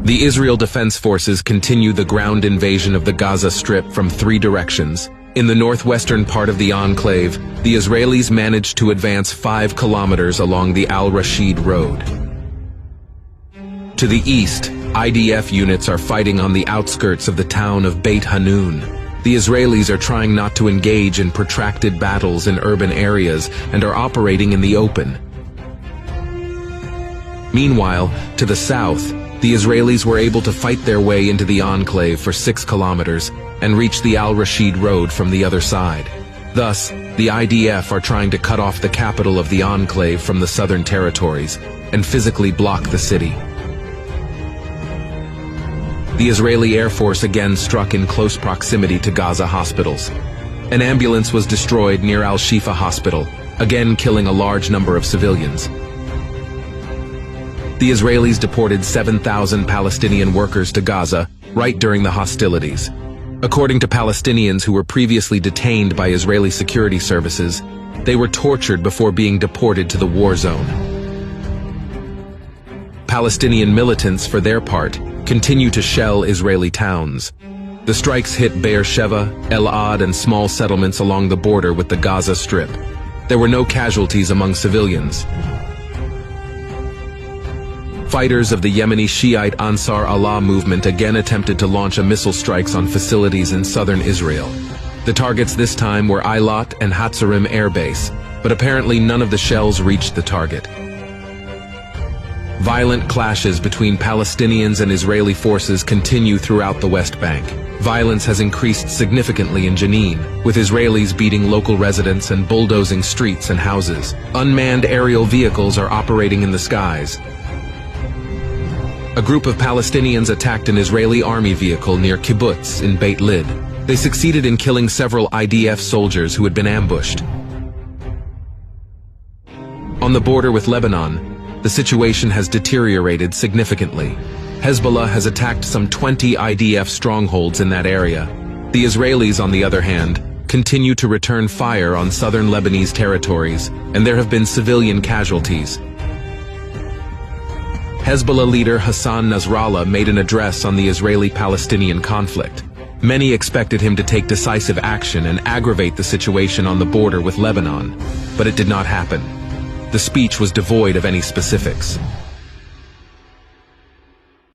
The Israel Defense Forces continue the ground invasion of the Gaza Strip from 3 directions. In the northwestern part of the enclave, the Israelis managed to advance 5 kilometers along the al-Rasheed road. To the east, IDF units are fighting on the outskirts of the town of Beit Hanoun. The Israelis are trying not to engage in protracted battles in urban areas and are operating in the open. Meanwhile, to the south, the Israelis were able to fight their way into the enclave for 6 kilometers and reach the al-Rasheed road from the other side. Thus, the IDF are trying to cut off the capital of the enclave from the southern territories and physically block the city. The Israeli Air Force again struck in close proximity to Gaza hospitals. An ambulance was destroyed near al-Shifa hospital, again killing a large number of civilians. The Israelis deported 7,000 Palestinian workers to Gaza right during the hostilities. According to Palestinians who were previously detained by Israeli security services, they were tortured before being deported to the war zone. Palestinian militants, for their part, continue to shell Israeli towns. The strikes hit Beersheba, Elad, and small settlements along the border with the Gaza Strip. There were no casualties among civilians. Fighters of the Yemeni Shiite Ansar Allah movement again attempted to launch missile strikes on facilities in southern Israel. The targets this time were Eilat and Hatzarim Air Base, but apparently none of the shells reached the target. Violent clashes between Palestinians and Israeli forces continue throughout the West Bank. Violence has increased significantly in Jenin, with Israelis beating local residents and bulldozing streets and houses. Unmanned aerial vehicles are operating in the skies. A group of Palestinians attacked an Israeli army vehicle near Kibbutz in Beit Lid. They succeeded in killing several IDF soldiers who had been ambushed. On the border with Lebanon, the situation has deteriorated significantly. Hezbollah has attacked some 20 IDF strongholds in that area. The Israelis, on the other hand, continue to return fire on southern Lebanese territories, and there have been civilian casualties. Hezbollah leader Hassan Nasrallah made an address on the Israeli-Palestinian conflict. Many expected him to take decisive action and aggravate the situation on the border with Lebanon, but it did not happen. The speech was devoid of any specifics.